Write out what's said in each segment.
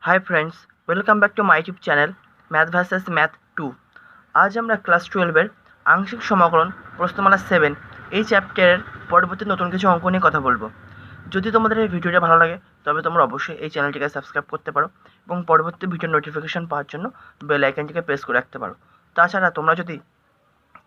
Hi friends, welcome back to my YouTube channel math versus math 2। আজ আমরা class 12-এর আংশিক সমাকলন প্রশ্নমালা 7 এই চ্যাপ্টারের পরবর্তী নতুন কিছু অঙ্ক নিয়ে কথা বলবো। যদি তোমাদের এই ভিডিওটা ভালো লাগে তবে তোমরা অবশ্যই এই চ্যানেলটিকে সাবস্ক্রাইব করতে পারো এবং পরবর্তী ভিডিওর নোটিফিকেশন পাওয়ার জন্য বেল আইকনটিকে প্রেস করে রাখতে পারো। তাছাড়া তোমরা যদি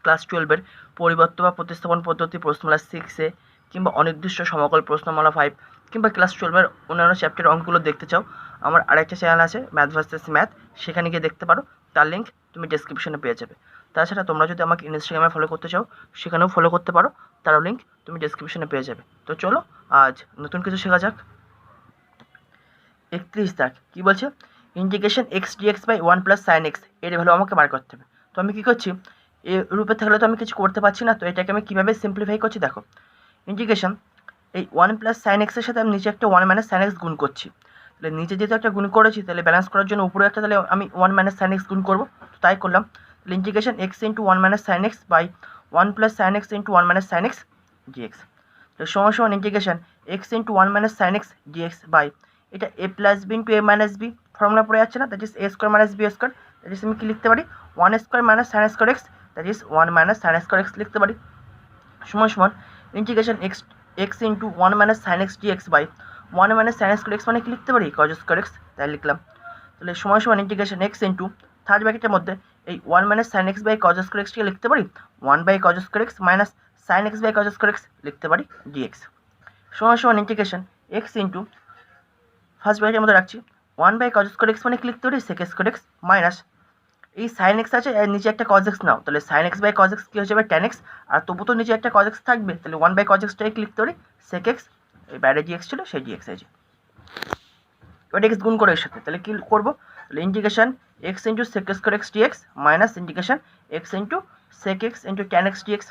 ক্লাস 12-এর পরিবর্ত বা প্রতিস্থাপন পদ্ধতি প্রশ্নমালা 6-এ কিংবা অনির্দিষ্ট সমাকল প্রশ্নমালা 5 কিংবা ক্লাস 12-এর অন্যান্য চ্যাপ্টারের অঙ্কগুলো দেখতে চাও, আমার আরেকটা চ্যানেল আছে ম্যাথ ভার্সেস ম্যাথ, সেখানে গিয়ে দেখতে পারো। তার লিঙ্ক তুমি ডেসক্রিপশনে পেয়ে যাবে। তাছাড়া তোমরা যদি আমাকে ইনস্টাগ্রামে ফলো করতে চাও, সেখানেও ফলো করতে পারো, তারও লিঙ্ক তুমি ডেসক্রিপশনে পেয়ে যাবে। তো চলো আজ নতুন কিছু শেখা যাক। 31 দাগ কী বলছে, integration x dx by 1 plus sine x এর ভ্যালু আমাকে বার করতে হবে। তো আমি কী করছি, এ রূপে থাকলে তো আমি কিছু করতে পারছি না, তো এটাকে আমি কীভাবে সিম্পলিফাই করছি দেখো। ইন্টিগ্রেশন এই 1 প্লাস সাইন এক্সের সাথে আমি নিচে একটা 1 মাইনাস সাইন এক্স গুণ করছি। তাহলে নিচে যেহেতু একটা গুণ করেছি, তাহলে ব্যালেন্স করার জন্য উপরে একটা তাহলে আমি 1 মাইনাস সাইন এক্স গুণ করবো, তো তাই করলাম। তাহলে integration x into 1 minus sine x by 1 plus sine x into 1 minus sine x dx. তো সমান integration x into 1 minus sine x dx by এটা a plus b into a minus b formula পড়ে যাচ্ছে না, that is a square minus b square, that is আমি কী লিখতে পারি 1 square minus sine square x, that is 1 minus sine square x লিখতে পারি। সমান integration x into 1 minus sine x dx by 1 minus sine square x মানে কি লিখতে পারি কজ স্কোয়ার এক্স, তাই লিখলাম। তাহলে সমান ইন্টিগ্রেশন এক্স ইন্টু থার্ড ব্র্যাকেটের মধ্যে এই 1 minus sine x by cos square এক্সটিকে লিখতে পারি 1 by cos square x minus sine x by cos square x লিখতে পারি ডিএক্স। সমান ইন্টিগ্রেশন এক্স ইন্টু ফার্স্ট ব্র্যাকেটের মধ্যে রাখছি 1 বাই কজ স্কোয়ার এক্স মানে কি লিখতে পারি সেক স্কোয়ার এক্স মাইনাস এই সাইন এক্স আছে, এর নিচে একটা কজ এক্স নাও, তাহলে sine x by cos x কী হয়ে যাবে ট্যান এক্স, আর তবু তো নিচে একটা কজ এক্স থাকবে, তাহলে 1 বাই কজ এক্সটাকে লিখতে পারি সেক এক্স, এই বাইরে জি এক্স ছিল সেই জি এক্স আছে, ওটা এক্স গুণ করে এর সাথে, তাহলে কী করবো, তাহলে integration x into sec square x dx minus integration x into sec x into tan x dx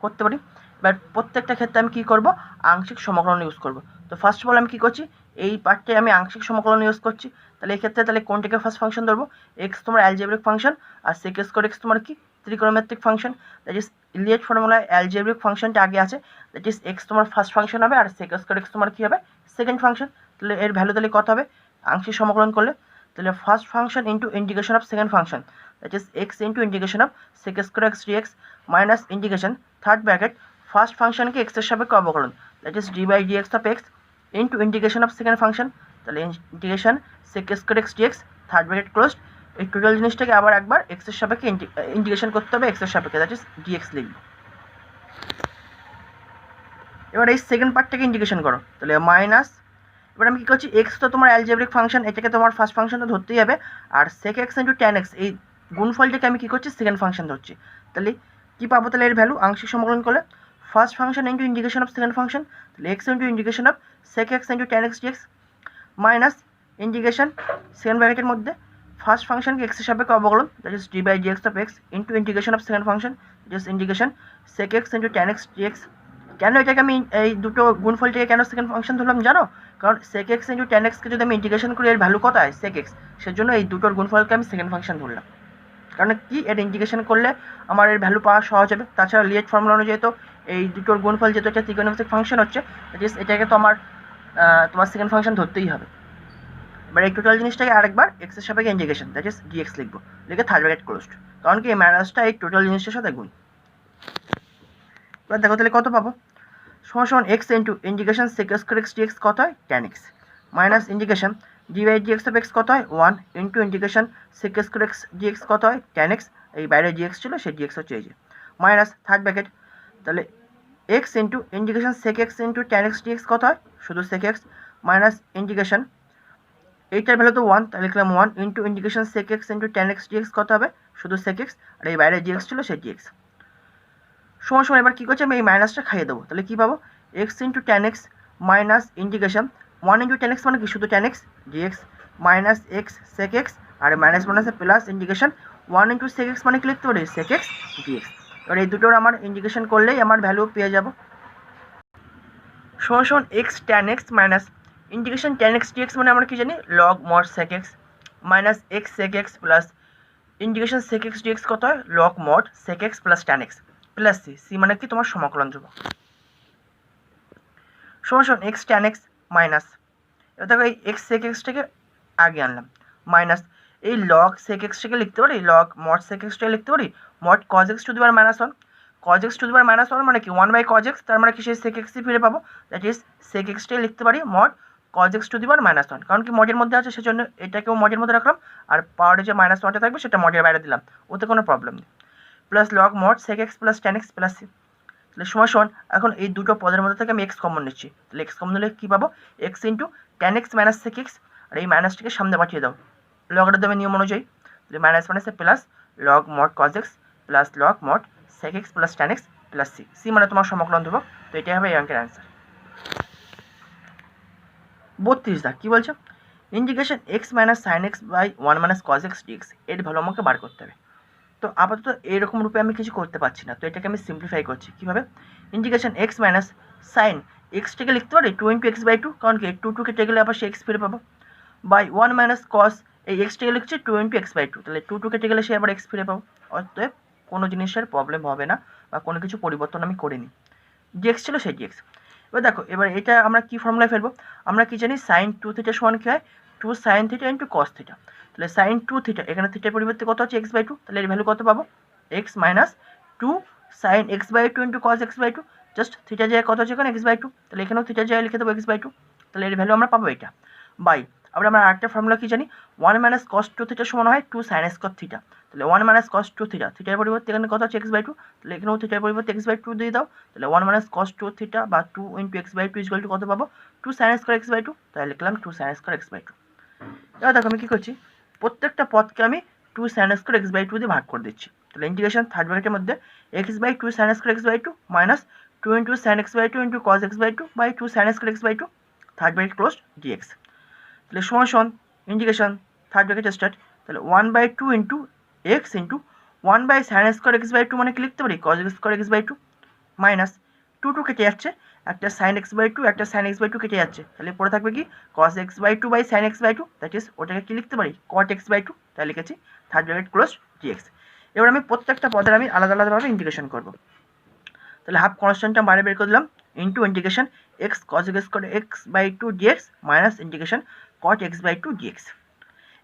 করতে পারি। এবার প্রত্যেকটা ক্ষেত্রে আমি কী করবো, আংশিক সমকলন ইউজ করবো। তো ফার্স্ট অফ অল আমি কী করছি, এই পার্টে আমি আংশিক সমকলন ইউজ করছি। তাহলে এই ক্ষেত্রে তাহলে কোনটাকে ফার্স্ট ফাংশন ধরবো, এক্স তোমার অ্যালজেব্রিক ফাংশন আর সেক স্কোয়ার এক্স তোমার কি ত্রিকোণমিতিক ফাংশন, দ্যাট ইজ ইলিয়েট ফর্মুলায় অ্যালজেব্রিক ফাংশনটা আগে আছে, দ্যাট ইজ এক্স তোমার ফার্স্ট ফাংশন হবে আর সেক স্কোয়ার এক্স তোমার কী হবে সেকেন্ড ফাংশন। তাহলে এর ভ্যালু তাহলে কত হবে আংশিক সমকলন করলে, তাহলে first function into integration of second function, that is x into integration of sec square x dx minus integration third bracket first ফাংশনকে এক্সের সাপেক্ষে অবকলন, that is d by dx of x into integration of second function, তাহলে integration sec square x dx third bracket closed. এই total জিনিসটাকে আবার একবার এক্সের সাপেক্ষে ইন্টিগ্রেশন করতে হবে এক্সের সাপেক্ষে, দ্যাট ইজ ডিএক্স লিখব। এবার এই সেকেন্ড পার্টটাকে ইন্টিগ্রেশন করো, তাহলে মাইনাস, এবার আমি কী করছি এক্স তো তোমার অ্যালজেব্রিক ফাংশন, এটাকে তোমার ফার্স্ট ফাংশন তো ধরতেই হবে, আর sec x into tan x এই গুণফলটাকে আমি কী করছি সেকেন্ড ফাংশন ধরছি। তাহলে কী পাবো, তাহলে এর ভ্যালু আংশিক সমকলন করলে first function into integration of second function, তাহলে x into integration of sec x into tan x dx minus integration second ব্র্যাকেটের মধ্যে ফার্স্ট ফাংশনকে এক্সের সাপেক্ষে অবকলন, that is d by dx of x into integration of second function, that is integration sec x into tan x dx. কেন এটাকে আমি এই দুটো গুণফলটিকে কেন সেকেন্ড ফাংশন ধরলাম জানো, কারণ সেক এক্স ইন্টু ট্যান এক্সকে যদি আমি ইন্টিগ্রেশন করি এর ভ্যালু কত হয় সেক এক্স, সেজন্য এই দুটোর গুণফলকে আমি সেকেন্ড ফাংশন ধরলাম। কারণ কি এর ইন্টিগ্রেশন করলে আমার এর ভ্যালু পাওয়া সহজ হবে, তাছাড়া লিয়েট ফর্মুলা অনুযায়ী তো এই দুটোর গুণফল যেহেতু একটা ত্রিকোণমিতিক ফাংশন হচ্ছে, দ্যাট ইজ এটাকে তো আমার তোমার সেকেন্ড ফাংশন ধরতেই হবে। এবার এই টোটাল জিনিসটাকে আরেকবার এক্সের সাপেক্ষে ইন্টিগ্রেশন, দ্যাট ইজ ডিএক্স লিখবো, লিখে থার্ড ব্র্যাকেট ক্লোজড, কারণ কি এই মাইনাসটা এই টোটাল জিনিসটার সাথে গুণ। এবার দেখো তাহলে কত পাবো, সমান x into integration sec square x dx কত হয় tan x minus integration d by dx of x কত হয় 1 into integration sec square x dx কত হয় ট্যান এক্স, এই বাইরে ডিএক্স ছিল সেই ডিএক্স হচ্ছে এই যে মাইনাস থার্ড ব্র্যাকেট, তাহলে x into integration sec x into tan x dx কত হয় শুধু সেক এক্স মাইনাস ইন্টিগ্রেশন এইটার ভ্যালু তো 1, তাহলে লিখলাম 1 into integration sec x into tan x dx কত হবে শুধু সেক এক্স, আর এই বাইরে ডিএক্স ছিল সেই ডিএক্স। সমান এবার কী করছি আমি এই মাইনাসটা খাইয়ে দেবো, তাহলে কী পাবো x into tan x minus integration 1 into tan x মানে কি শুধু tan x dx minus x sec x, আর মাইনাস মাইনাসে plus integration 1 into sec x মানে কি লিখতে পারি সেক এক্স ডিএক্স। এবার এই দুটোর আমার ইন্টিগ্রেশন করলেই আমার ভ্যালু পেয়ে যাব। সমান x tan x minus integration tan x dx মানে আমরা কি জানি log mod sec x minus x sec x plus integration sec x dx কত হয় log mod sec x plus tan x plus c, c মানে কি তোমার সমাকলন ধ্রুবক। সমান এক্স ট্যান এক্স মাইনাস, এবার দেখো এই এক্স সেক এক্সটাকে আগে আনলাম, মাইনাস এই লগ সেক এক্সটাকে লিখতে পারি, লগ মড সেক এক্সটাকে লিখতে পারি mod cos x to the power minus one. Cos x to the power minus one মানে কি 1/cos x, তার মানে কি সেই সেক এক্সই ফিরে পাবো, দ্যাট ইজ সেক এক্সটাই লিখতে পারি mod cos x to the power minus one, কারণ কি মডের মধ্যে আছে সেজন্য এটাকেও মডের মধ্যে রাখলাম, আর পাওয়ারে যে মাইনাস ওয়ানটা থাকবে সেটা মডের বাইরে দিলাম, ওতে কোনো প্রবলেম নেই। Plus log mod sec x plus tan x plus c, তাহলে সমান এখন এই দুটো পদের মধ্যে থেকে আমি এক্স কমন নিচ্ছি, তাহলে এক্স কমন নিলে কী পাবো, x into tan x minus sec x, আর এই মাইনাসটিকে সামনে পাঠিয়ে দাও লগের দামে নিয়ম অনুযায়ী, তাহলে মাইনাস মাইনাসে plus log mod cos x plus log mod sec x plus tan x plus c, c মানে তোমার সমকলন ধ্রুবক, তো এটাই হবে এই অঙ্কের অ্যান্সার। 32 দা কী বলছো, integration x minus sine x by 1 minus cos x dx, এর ভ্যালু আমাকে বার করতে হবে। তো আপাতত এরকম রূপে আমি কিছু করতে পারছি না, তো এটাকে আমি সিম্পলিফাই করছি কীভাবে, ইন্টিগ্রেশন এক্স মাইনাস সাইন এক্সটাকে লিখতে পারি 2 × x/2, কারণ কি 2 কেটে গেলে আবার সে এক্স ফিরে পাবো, বাই 1 মাইনাস কস এই এক্সটাকে লিখছি 2 × x/2, তাহলে 2 কেটে গেলে সে আবার এক্স ফিরে পাবো, অতএব কোনো জিনিসের প্রবলেম হবে না বা কোনো কিছু পরিবর্তন আমি করিনি, ডিএক্স ছিল সেই ডিএক্স। এবার দেখো এবার এটা আমরা কি ফর্মুলায় ফেলবো, আমরা কি জানি সাইন 2θ সমান কী হয় 2 sin θ ইন্টু cos θ, তাহলে সাইন 2θ এখানে থিটার পরিবর্তে কত আছে x/2, তাহলে এর ভ্যালু কত পাবো x minus 2 sin x/2 into cos x/2, just theta যায় কত আছে এখানে x/2, তাহলে এখানেও থিটা যায় লিখে দেবো x/2, তাহলে এর ভ্যালু আমরা পাবো এটা, বাই আবার আমরা আরেকটা ফর্মুলা কি জানি 1 মাইনাস cos 2θ সমান হয় 2 sin square θ, তাহলে 1 মাইনাস cos 2θ, থিটার পরিবর্তে এখানে কত আছে x/2, তাহলে এখানেও থিটার পরিবর্তে x/2 দিয়ে দাও, তাহলে 1 মাইনাস cos 2θ বা 2 ইন্টু x/2 ইকুয়াল টু কত পাবো 2 sin square x/2, তাহলে লিখলাম 2 sin square x/2। এবার দেখো আমি কী করছি, প্রত্যেকটা পদকে আমি 2 sin square x/2 দিয়ে ভাগ করে দিচ্ছি, তাহলে ইন্টিগ্রেশন থার্ড ব্র্যাকেটের মধ্যে x/2 sin square x/2 minus 2 into sin x/2 into cos x/2 by 2 sin square x/2 third bracket close dx, তাহলে সমান ইন্টিগ্রেশন থার্ড ব্র্যাকেট স্টার্ট, তাহলে 1/2 into x into 1 sin square x/2 মানে কি লিখতে পারি cos square x/2 minus 2 কেটে যাচ্ছে, একটা sin x/2 একটা sin x/2 কেটে যাচ্ছে, তাহলে পড়ে থাকবে কি cos x/2 by sin x/2, that is ওটাকে কি লিখতে পারি cot x/2, তাই লিখেছি থার্ড ব্র্যাকেট ক্লোজ dx। এবার আমি প্রত্যেকটা পদের আমি আলাদা আলাদাভাবে ইন্টিগ্রেশন করব, তাহলে হাফ কনস্ট্যান্টটা বাইরে বের করে দিলাম into integration x cos x/2 dx minus integration cot x/2 dx।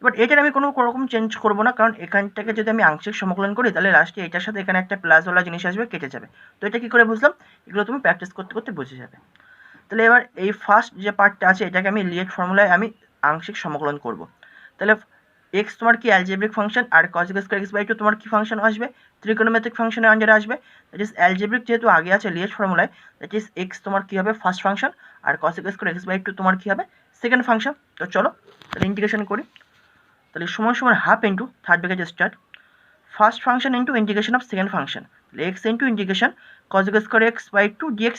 এবার এটার আমি কোনো রকম চেঞ্জ করবো না, কারণ এখানটাকে যদি আমি আংশিক সমকলন করি তাহলে লাস্টে এটার সাথে এখানে একটা প্লাসওয়ালা জিনিস আসবে, কেটে যাবে, তো এটা কী করে বুঝলাম, এগুলো তুমি প্র্যাকটিস করতে করতে বুঝে যাবে। তাহলে এবার এই ফার্স্ট যে পার্টটা আছে এটাকে আমি লিয়েট ফর্মুলায় আমি আংশিক সমকলন করব, তাহলে এক্স তোমার কি অ্যালজেব্রিক ফাংশন আর cos x/2 তোমার কি ফাংশন আসবে, ত্রিকোণমিতিক ফাংশনের আন্ডারে আসবে, দ্যাট ইজ অ্যালজেব্রিক যেহেতু আগে আছে লিয়েট ফর্মুলায়, দ্যাট ইজ এক্স তোমার কী হবে ফার্স্ট ফাংশন আর cos x/2 তোমার কী হবে সেকেন্ড ফাংশন। তো চলো তাহলে ইন্টিগ্রেশন করি, তাহলে সমান half into third bracket start first function into integration of second function, তাহলে x into integration cos x/2 dx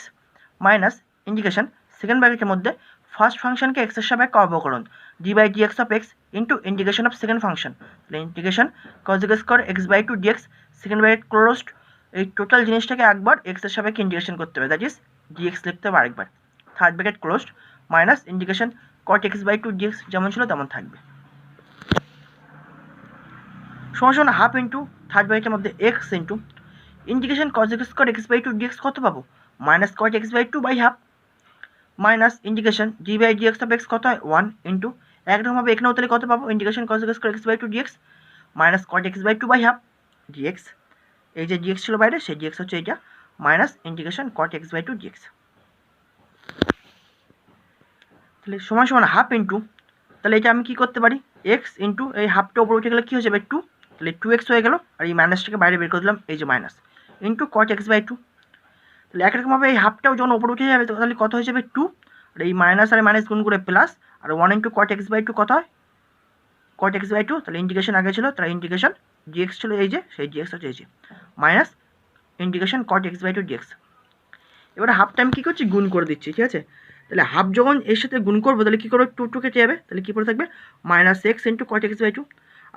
minus integration second ব্র্যাকেটের মধ্যে ফার্স্ট ফাংশনকে এক্সের সাপেক্ষে অবকলন d/dx of x into integration of second function, তাহলে integration cos x/2 dx second bracket closed, এই total জিনিসটাকে একবার এক্সের সাপেক্ষে ইন্টিগ্রেশন করতে হবে, দ্যাট ইজ dx লিখতে হবে আরেকবার, third bracket closed minus integration cot x/2 dx যেমন ছিল তেমন থাকবে, সমান হাফ ইন্টু থার্ড ব্র্যাকেটের মধ্যে x into integration cos x/2 dx কত পাবো minus cot x/2 by half minus integration d/dx of x কত হয় 1 ইন্টু একরকমভাবে এখানেও তাহলে কত পাবো integration cos x/2 dx minus cot x/2 by half dx, এই যে dx ছিল বাইরে সেই dx হচ্ছে এইটা minus integration cot x/2 dx, তাহলে সমান হাফ ইন্টু, তাহলে এটা আমি কী করতে পারি এক্স ইন্টু এই হাফটা ওপরে উঠে গেলে কী হয়ে যাবে 2, তাহলে 2x হয়ে গেল, আর এই মাইনাসটাকে বাইরে বের করে দিলাম এই যে মাইনাস ইন্টু cot x/2, তাহলে একরকমভাবে এই হাফটাও যখন ওপরে উঠে যাবে তাহলে কত হয়ে যাবে 2, আর এই মাইনাস আর মাইনাস গুণ করে প্লাস, আর 1 ইন্টু cot x/2 কত হয় cot x/2, তাহলে ইন্টিগ্রেশন আগে ছিল তাহলে ইন্টিগ্রেশন dx ছিল এই যে সেই dx হচ্ছে এই যে minus integration cot x/2 dx। এবারে হাফটা আমি কী করছি গুণ করে দিচ্ছি, ঠিক আছে, তাহলে হাফ যখন এর সাথে গুণ করবো তাহলে কী করবো 2 কেটে যাবে, তাহলে কী পড়ে থাকবে minus x into cot x/2,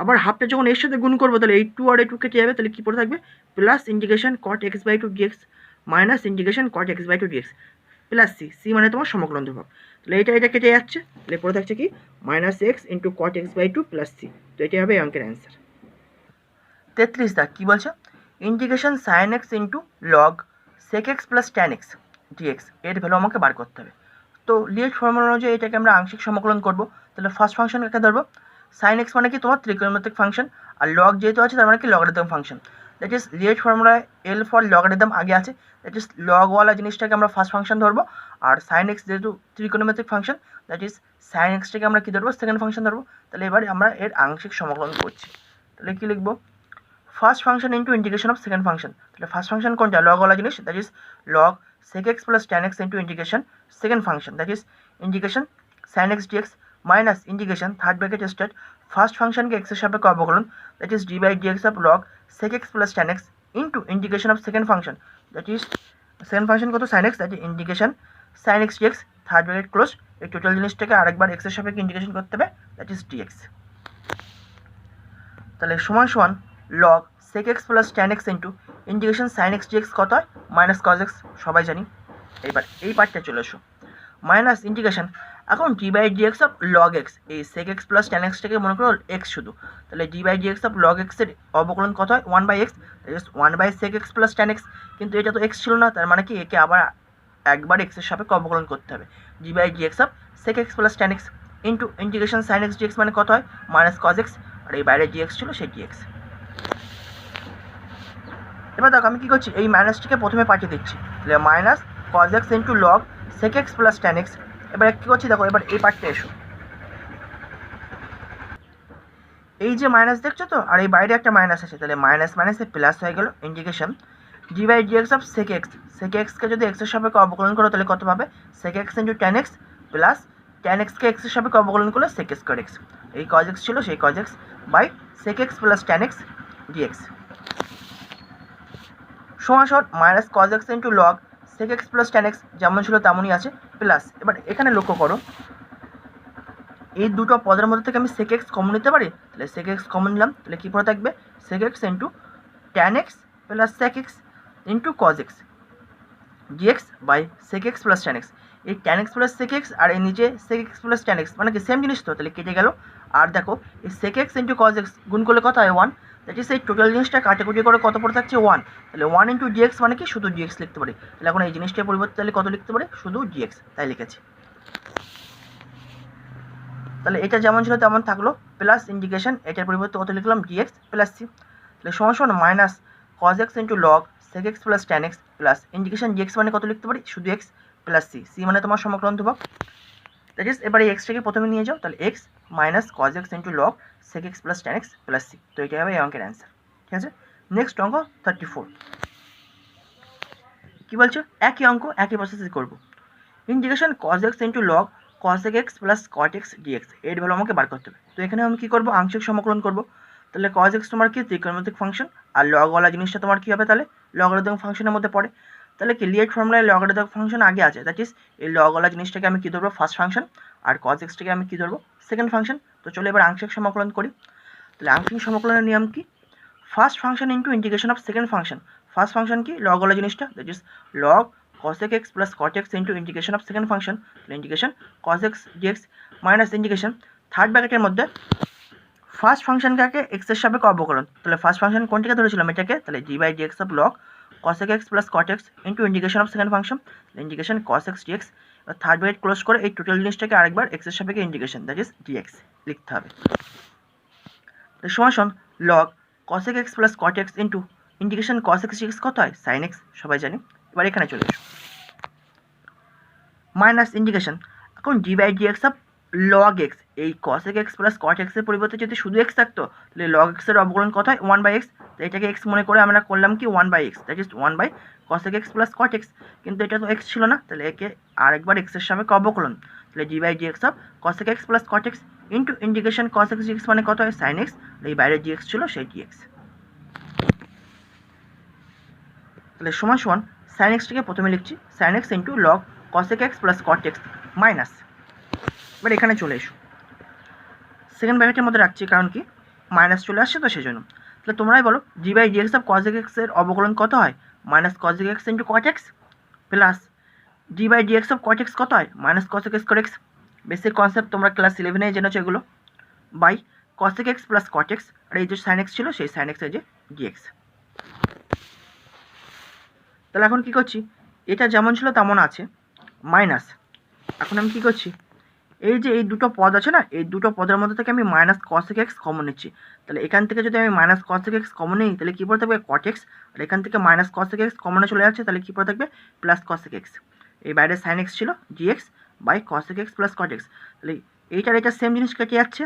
আবার হাফটা যখন এর সাথে গুণ করবো তাহলে এই 2 আর এই 2 কেটে যাবে, তাহলে কী পড়ে থাকবে plus integration cot x/2 dx minus integration cot x/2 dx plus c, c মানে তোমার সমকলন ধ্রুবক, তাহলে এটা কেটে যাচ্ছে, তাহলে পড়ে থাকছে কি minus x into cot x/2 plus c, তো এটাই হবে এই অঙ্কের অ্যান্সার। 33 দা কী বলছো, integration sine x into log sec x plus tan x dx এর ভ্যালু আমাকে বার করতে হবে, তো লিয়েট ফর্মুলা অনুযায়ী এটাকে আমরা আংশিক সমকলন করব, তাহলে ফার্স্ট ফাংশন কাকে ধরবো, সাইন এক্স মানে কি তোমার ত্রিকোণমিতিক ফাংশন, আর লগ যেহেতু আছে তার মানে কি logarithm function. That is LIATE ফর্মুলায় এল ফর লগারিদম আগে আছে, দ্যাট ইজ লগওয়ালা জিনিসটাকে আমরা ফার্স্ট ফাংশন ধরবো, আর সাইন এক্স যেহেতু ত্রিকোণমিতিক ফাংশন দ্যাট ইজ সাইন এক্সটাকে আমরা কি ধরবো, সেকেন্ড ফাংশন ধরবো। তাহলে এবারে আমরা এর আংশিক সমাকলন করছি, তাহলে কি লিখবো, first function into integration of second function. তাহলে ফার্স্ট ফাংশন কোনটা, লগওয়ালা জিনিস, that is log sec x plus tan x into integration second function, that is integration sin x dx minus integration third bracket start first ফাংশনকে x এর সাপেক্ষে অবকলন, that is d by dx of log sec x plus tan x into integration of second function, that is second function কত sin x, that is integration sin x dx third bracket close. এই total জিনিসটাকে আরেকবার x এর সাপেক্ষে integration করতে হবে, that is dx। তাহলে সমান সমান log sec x plus tan x into integration sin x dx কত হয়, মাইনাস cos x, সবাই জানি। এইবার এই পার্টটা চলে এসো, মাইনাস ইন্টিগ্রেশন, এখন d by dx of log x, এই sec x plus tan x টাকে মনে করো x শুধু, তাহলে d by dx of log x এর অবকলন কত হয়, 1 by x, just 1 by sec x plus tan x, কিন্তু এটা তো x ছিল না, তার মানে কি একে আবার একবার x এর সাপেক্ষে অবকলন করতে হবে, d by dx of sec x plus tan x into integration sin x dx মানে কত হয়, মাইনাস cos x, আর এই বাইরে dx ছিল সেই dx। এবার দেখো আমি কী করছি, এই মাইনাসটিকে প্রথমে পাঠিয়ে দিচ্ছি, তাহলে minus cos x into log sec x plus tan x। এবার কী করছি দেখো, এবার এই পার্টটা এসো, এই যে মাইনাস দেখছো তো, আর এই বাইরে একটা মাইনাস আছে, তাহলে মাইনাস মাইনাসে প্লাস হয়ে গেল, integration d by dx of sec x, sec x কে যদি x এর সাপেক্ষে অবকলন করো তাহলে কত পাবে, sec x into tan x plus tan x কে x এর সাপেক্ষে অবকলন করলে sec স্কয়ার x, এই cos x ছিল সেই cos x by sec x plus tan x dx সমান সমান minus cos x into log sec x plus tan x যেমন ছিল তেমনই আছে, প্লাস এবার এখানে লক্ষ্য করো এই দুটো পদের মধ্যে থেকে আমি sec x কমন নিতে পারি, তাহলে sec x কমন নিলাম, তাহলে কী পড়ে থাকবে sec x into tan x plus sec x into cos x dx by sec x plus tan x। এই tan x plus sec x আর এই নিচে sec x plus tan x মানে কি সেম জিনিস তো, তাহলে কেটে গেল। আর দেখো এই sec x into cos x গুণ করলে কত হয় 1, দ্যাট ইজ এই টোটাল জিনিসটা কাটাকুটি করে কত পড়ে থাকছে 1, তাহলে 1 ইন্টু dx মানে কি শুধু dx লিখতে পারি, তাহলে এখন এই জিনিসটার পরিবর্তে তাহলে কত লিখতে পারি, শুধু dx, তাই লিখেছি। তাহলে এটা যেমন ছিল তেমন থাকলো, প্লাস ইন্টিগ্রেশন এটার পরিবর্তে কত লিখলাম dx প্লাস c, তাহলে সমান সমান minus cos x into log sec x plus tan x plus integration dx মানে কত লিখতে পারি, শুধু x প্লাস c, c মানে তোমার সমকলন ধ্রুবক, দ্যাট ইজ এবারে এই এক্সটাকে প্রথমে নিয়ে যাও, তাহলে x minus cos x into log sec x plus tan x plus c, তো এটাই হবে এই অঙ্কের অ্যান্সার। ঠিক আছে, নেক্সট অঙ্ক 34, কী বলছো, একই অঙ্ক একই প্রসেসে করবো, integration cos x into log cosec x plus cot x dx, এর ভ্যালু আমাকে বার করতে হবে। তো এখানে আমি কী করবো, আংশিক সমকলন করবো, তাহলে cos x তোমার কি ত্রিকোণমিতিক ফাংশন, আর লগওয়ালা জিনিসটা তোমার কী হবে, তাহলে লগারিদম ফাংশনের মধ্যে পড়ে, তাহলে কি লিয়েট ফর্মুলায় লগারিদম ফাংশন আগে আছে, দ্যাট ইজ এই লগওয়ালা জিনিসটাকে আমি কী ধরবো, ফার্স্ট ফাংশন, আর cos x টাকে আমি কী ধরবো, সেকেন্ড ফাংশন। তো চলো এবার আংশিক সমকলন করি, তাহলে আংশিক সমকলনের নিয়ম কি, first function into integration of second function, first function কি লগওয়ালা জিনিসটা, that is log cosec x plus cot x into integration of second function, integration cos x dx minus integration third ব্র্যাকেটের মধ্যে ফার্স্ট ফাংশনটাকে x এর সাপেক্ষে অবকলন, তাহলে first function কোনটাকে ধরেছিলাম এটাকে, তাহলে d by dx of log cosec x plus cot x into integration of second function, integration cos x dx, third bracket close করে এই টোটাল জিনিসটাকে আরেকবার x এর সাপেক্ষে ইন্টিগ্রেশন, দ্যাট ইজ dx লিখতে হবে। তাহলে সমান সমান log cosec x plus cot x into integration cos x dx কত হয়, sin x, সবাই জানি। এবার এখানে চলে এসো, মাইনাস ইন্টিগ্রেশন, এখন d by dx of log x, এই cosec x plus cot x এর পরিবর্তে যদি শুধু x থাকতো তাহলে log x এর অবকলন কত হয় 1 বাই x, তো এটাকে x মনে করে আমরা করলাম কি 1 by x, that is 1 by cosec x plus cot x, কিন্তু এটা তো x ছিল না, তাহলে একে আরেকবার x এর সাপেক্ষে অবকলন, তাহলে d by dx of cosec x plus cot x into integration cos x dx মানে কত হয় sin x, এই বাইরে dx ছিল সেই dx, তাহলে সমান সমান sin x টাকে প্রথমে লিখছি sin x into log cosec x plus cot x minus, এবার এখানে চলে এসো, সেকেন্ড ব্র্যাকেটের মধ্যে রাখছি কারণ কি মাইনাস চলে আসছে তো সেই জন্য, তাহলে তোমরাই বলো d by dx of cosec x এর অবকলন কত হয়, minus cosec x into cot x plus d by dx of cot x কত হয়, minus cosec x cot x, basic concept তোমরা ক্লাস 11 জেনেছো এগুলো, by cosec x plus cot x, আর এই যে sin x ছিল সেই sin x এর যে dx। তাহলে এখন কী করছি, এটা যেমন ছিল তেমন আছে, মাইনাস এখন আমি কী করছি এই যে এই দুটো পদ আছে না, এই দুটো পদের মধ্যে থেকে আমি মাইনাস কসেক এক্স কমন নিচ্ছি। তাহলে এখান থেকে যদি আমি মাইনাস কসেক এক্স কমন নিই তাহলে কী পড়ে থাকবে কট এক্স, আর এখান থেকে মাইনাস কসেক এক্স কমনে চলে যাচ্ছে তাহলে কী পড়ে থাকবে প্লাস কসেক এক্স। এই বাইরে সাইন এক্স ছিল g x by cosec x plus cot x, তাহলে এইটার এটা সেম জিনিস কেটে যাচ্ছে।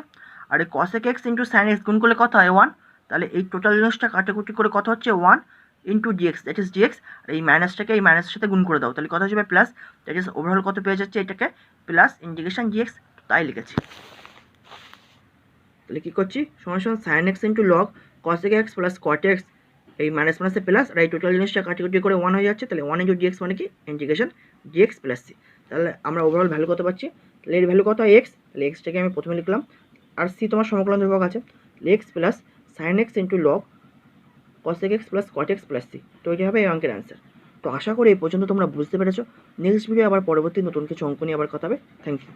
আর এই cosec x into sine x গুণ করলে কত হয় 1, তাহলে এই টোটাল জিনিসটা কাটাকুটি করে কত হচ্ছে 1 into dx, that is dx. আর এই মাইনাসটাকে এই মাইনাসের সাথে গুণ করে দাও, তাহলে কত হচ্ছে প্লাস, দ্যাট ইজ ওভারঅল কত পেয়ে যাচ্ছে এটাকে প্লাস ইন্টিগ্রেশন ডিএক্স, তাই লিখেছি। তাহলে কী করছি সমান সমান sine x into log cosec x plus cot x, এই মাইনাস মাইনাসে প্লাস, আর এই টোটাল জিনিসটা কাটাকুটি করে 1 হয়ে যাচ্ছে, তাহলে 1 ইন্টু ডিএক্স মানে কি ইন্টিগ্রেশন ডিএক্স প্লাস সি। তাহলে আমরা ওভারঅল ভ্যালু কত পাচ্ছি, তাহলে এর ভ্যালু কত হয় এক্স, তাহলে এক্সটাকে আমি প্রথমে লিখলাম, আর সি তোমার সমকলন ধ্রুবক আছে, x plus sine x into log cosec x plus cot x plus c. তো এটি হবে এই অঙ্কের অ্যান্সার। তো আশা করি এই পর্যন্ত তোমরা বুঝতে পেরেছো। নেক্সট ভিডিও আবার পরবর্তী নতুন কিছু অঙ্ক নিয়ে আবার কথা হবে। Thank you.